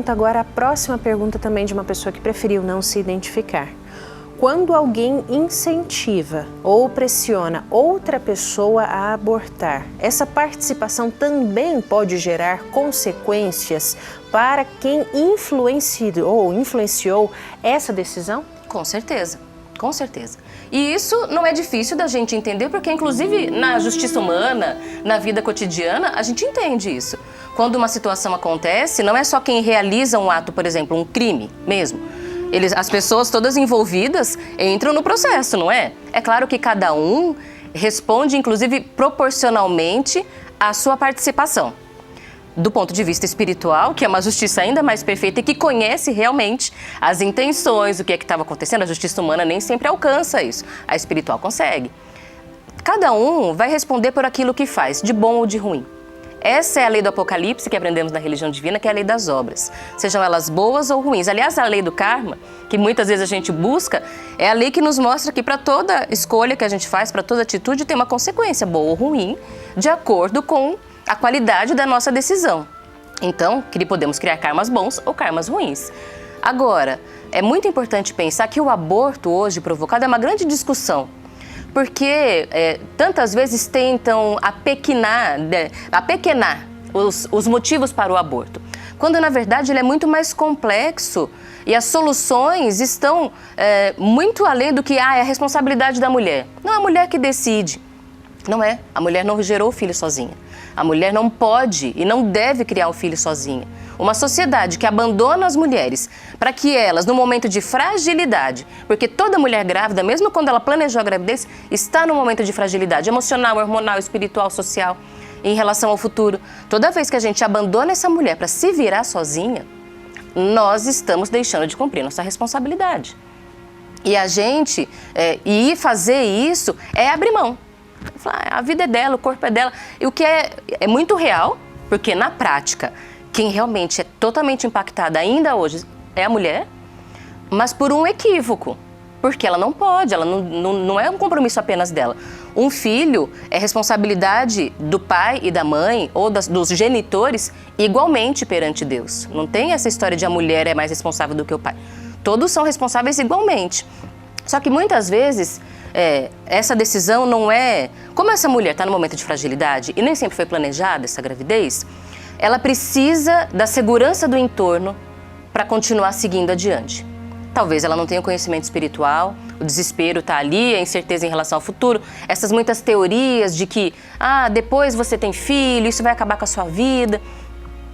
pergunta agora, a próxima pergunta também de uma pessoa que preferiu não se identificar. Quando alguém incentiva ou pressiona outra pessoa a abortar, essa participação também pode gerar consequências para quem influenciou essa decisão? Com certeza, com certeza. E isso não é difícil da gente entender, porque inclusive na justiça humana, na vida cotidiana, a gente entende isso. Quando uma situação acontece, não é só quem realiza um ato, por exemplo, um crime mesmo. As pessoas todas envolvidas entram no processo, não é? É claro que cada um responde, inclusive, proporcionalmente à sua participação. Do ponto de vista espiritual, que é uma justiça ainda mais perfeita e que conhece realmente as intenções, o que é que estava acontecendo, a justiça humana nem sempre alcança isso, a espiritual consegue. Cada um vai responder por aquilo que faz, de bom ou de ruim. Essa é a lei do Apocalipse que aprendemos na religião divina, que é a lei das obras, sejam elas boas ou ruins. Aliás, a lei do karma, que muitas vezes a gente busca, é a lei que nos mostra que para toda escolha que a gente faz, para toda atitude, tem uma consequência, boa ou ruim, de acordo com a qualidade da nossa decisão. Então, podemos criar karmas bons ou karmas ruins. Agora, é muito importante pensar que o aborto hoje provocado é uma grande discussão, porque tantas vezes tentam apequenar os motivos para o aborto, quando na verdade ele é muito mais complexo e as soluções estão muito além do que é a responsabilidade da mulher. Não é a mulher que decide, não é. A mulher não gerou o filho sozinha. A mulher não pode e não deve criar um filho sozinha. Uma sociedade que abandona as mulheres para que elas, no momento de fragilidade, porque toda mulher grávida, mesmo quando ela planejou a gravidez, está no momento de fragilidade emocional, hormonal, espiritual, social, em relação ao futuro. Toda vez que a gente abandona essa mulher para se virar sozinha, nós estamos deixando de cumprir nossa responsabilidade. E a gente, fazer isso é abrir mão. A vida é dela, o corpo é dela. E o que é muito real, porque na prática, quem realmente é totalmente impactada ainda hoje é a mulher, mas por um equívoco, porque ela não pode, ela não é um compromisso apenas dela. Um filho é responsabilidade do pai e da mãe, ou dos genitores, igualmente perante Deus. Não tem essa história de a mulher é mais responsável do que o pai. Todos são responsáveis igualmente. Só que muitas vezes essa decisão não é... Como essa mulher está no momento de fragilidade e nem sempre foi planejada essa gravidez, ela precisa da segurança do entorno para continuar seguindo adiante. Talvez ela não tenha conhecimento espiritual, o desespero está ali, a incerteza em relação ao futuro, essas muitas teorias de que depois você tem filho, isso vai acabar com a sua vida.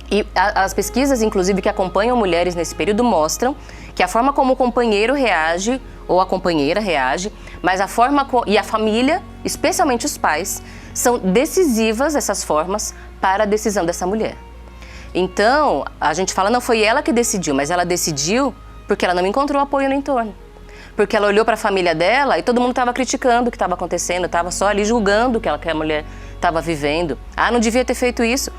E as pesquisas, inclusive, que acompanham mulheres nesse período mostram que a forma como o companheiro reage, ou a companheira reage, mas a forma e a família, especialmente os pais, são decisivas, essas formas, para a decisão dessa mulher. Então, a gente fala, não foi ela que decidiu, mas ela decidiu porque ela não encontrou apoio no entorno. Porque ela olhou para a família dela e todo mundo estava criticando o que estava acontecendo, estava só ali julgando o que a mulher estava vivendo. Não devia ter feito isso.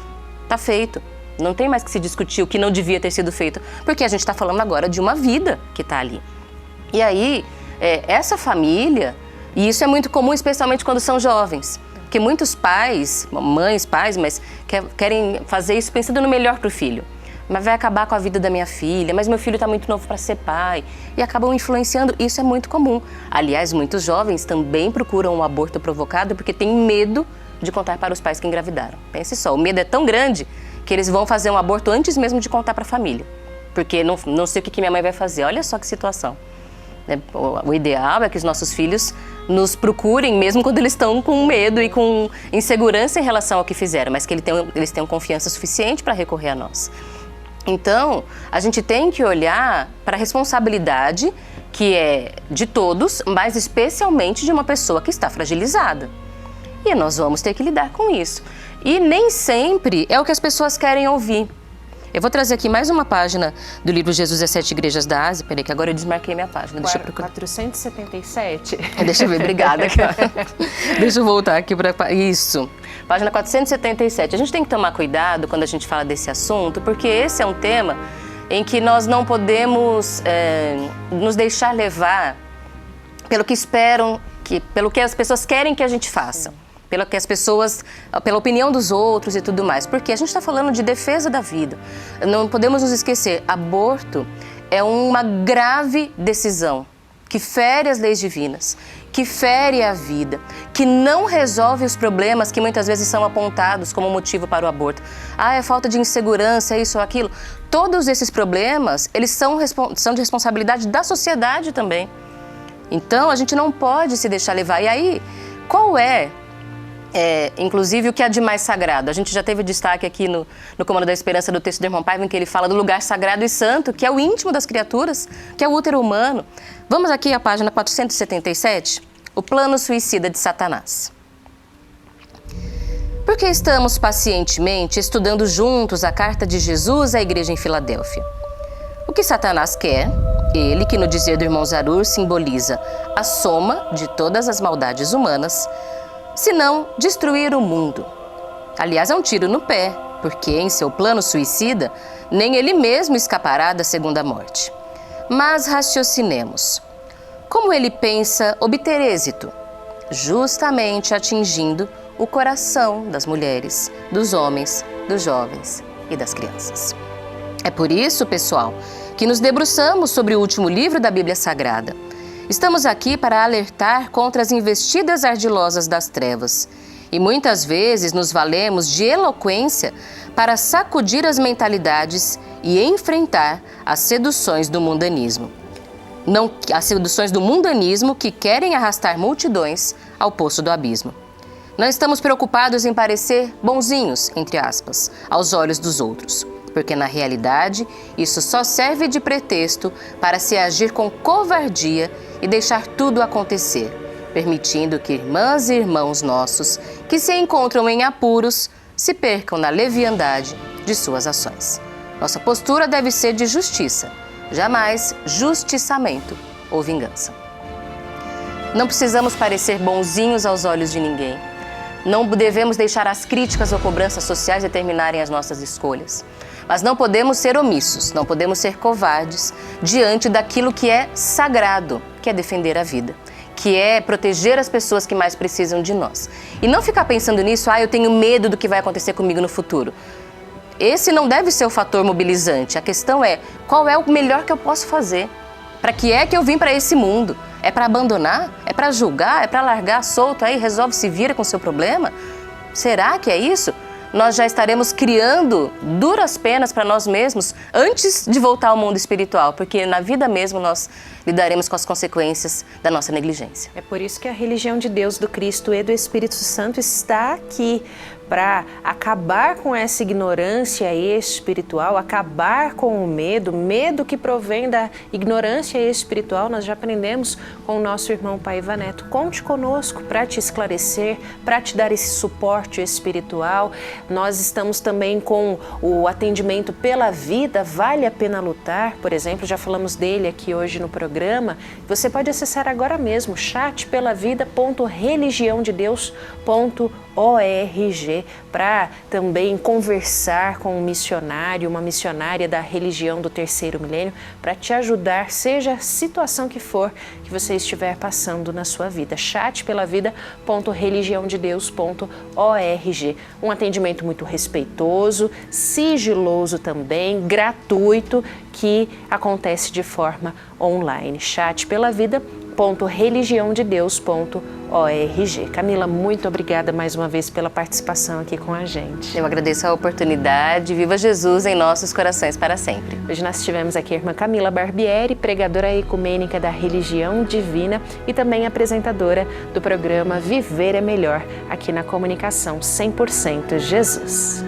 Está feito. Não tem mais que se discutir o que não devia ter sido feito, porque a gente está falando agora de uma vida que está ali. E aí, essa família, e isso é muito comum, especialmente quando são jovens, porque muitos pais, mães, pais, mas querem fazer isso pensando no melhor para o filho. Mas vai acabar com a vida da minha filha, mas meu filho está muito novo para ser pai. E acabam influenciando, isso é muito comum. Aliás, muitos jovens também procuram um aborto provocado porque têm medo de contar para os pais que engravidaram. Pense só, o medo é tão grande que eles vão fazer um aborto antes mesmo de contar para a família. Porque não sei o que minha mãe vai fazer, olha só que situação. O ideal é que os nossos filhos nos procurem mesmo quando eles estão com medo e com insegurança em relação ao que fizeram, mas que eles tenham confiança suficiente para recorrer a nós. Então, a gente tem que olhar para a responsabilidade que é de todos, mas especialmente de uma pessoa que está fragilizada. E nós vamos ter que lidar com isso. E nem sempre é o que as pessoas querem ouvir. Eu vou trazer aqui mais uma página do livro Jesus e as Sete Igrejas da Ásia. Peraí, que agora eu desmarquei minha página. Deixa eu procurar. 477. Deixa eu ver, obrigada. Deixa eu voltar aqui para isso. Página 477. A gente tem que tomar cuidado quando a gente fala desse assunto, porque esse é um tema em que nós não podemos nos deixar levar pelo que esperam, pelo que as pessoas querem que a gente faça. que as pessoas, pela opinião dos outros e tudo mais. Porque a gente está falando de defesa da vida. Não podemos nos esquecer, aborto é uma grave decisão que fere as leis divinas, que fere a vida, que não resolve os problemas que muitas vezes são apontados como motivo para o aborto. Ah, é falta de insegurança, isso ou aquilo. Todos esses problemas, eles são de responsabilidade da sociedade também. Então, a gente não pode se deixar levar. E aí, qual inclusive, o que é de mais sagrado? A gente já teve destaque aqui no Comando da Esperança do texto do irmão Paiva, em que ele fala do lugar sagrado e santo, que é o íntimo das criaturas, que é o útero humano. Vamos aqui à página 477, o plano suicida de Satanás. Porque estamos pacientemente estudando juntos a carta de Jesus à igreja em Filadélfia. O que Satanás quer, ele que no dizer do irmão Zarur simboliza a soma de todas as maldades humanas, senão destruir o mundo. Aliás, é um tiro no pé, porque em seu plano suicida, nem ele mesmo escapará da segunda morte. Mas raciocinemos. Como ele pensa obter êxito? Justamente atingindo o coração das mulheres, dos homens, dos jovens e das crianças. É por isso, pessoal, que nos debruçamos sobre o último livro da Bíblia Sagrada. Estamos aqui para alertar contra as investidas ardilosas das trevas e muitas vezes nos valemos de eloquência para sacudir as mentalidades e enfrentar as seduções do mundanismo. As seduções do mundanismo que querem arrastar multidões ao poço do abismo. Não estamos preocupados em parecer bonzinhos, entre aspas, aos olhos dos outros, porque na realidade isso só serve de pretexto para se agir com covardia e deixar tudo acontecer, permitindo que irmãs e irmãos nossos que se encontram em apuros se percam na leviandade de suas ações. Nossa postura deve ser de justiça, jamais justiçamento ou vingança. Não precisamos parecer bonzinhos aos olhos de ninguém. Não devemos deixar as críticas ou cobranças sociais determinarem as nossas escolhas. Mas não podemos ser omissos, não podemos ser covardes diante daquilo que é sagrado, que é defender a vida, que é proteger as pessoas que mais precisam de nós. E não ficar pensando nisso, eu tenho medo do que vai acontecer comigo no futuro. Esse não deve ser o fator mobilizante. A questão é, qual é o melhor que eu posso fazer? Para que é que eu vim para esse mundo? É para abandonar? É para julgar? É para largar solto aí, resolve se vira com o seu problema? Será que é isso? Nós já estaremos criando duras penas para nós mesmos antes de voltar ao mundo espiritual, porque na vida mesmo nós lidaremos com as consequências da nossa negligência. É por isso que a religião de Deus, do Cristo e do Espírito Santo está aqui, para acabar com essa ignorância espiritual, acabar com o medo que provém da ignorância espiritual. Nós já aprendemos com o nosso irmão Paiva Neto. Conte conosco para te esclarecer, para te dar esse suporte espiritual. Nós estamos também com o atendimento pela vida, vale a pena lutar, por exemplo, já falamos dele aqui hoje no programa. Você pode acessar agora mesmo chatpelavida.religioãodedeus.org para também conversar com um missionário, uma missionária da religião do terceiro milênio, para te ajudar, seja a situação que for que você estiver passando na sua vida. chatpelavida.religioãodedeus.org. Um atendimento muito respeitoso, sigiloso também, gratuito, que acontece de forma online. chatpelavida.religioãodedeus.org. Camila, muito obrigada mais uma vez pela participação aqui com a gente. Eu agradeço a oportunidade. Viva Jesus em nossos corações para sempre. Hoje nós tivemos aqui a irmã Camila Barbieri, pregadora ecumênica da religião divina e também apresentadora do programa Viver é Melhor, aqui na Comunicação 100% Jesus.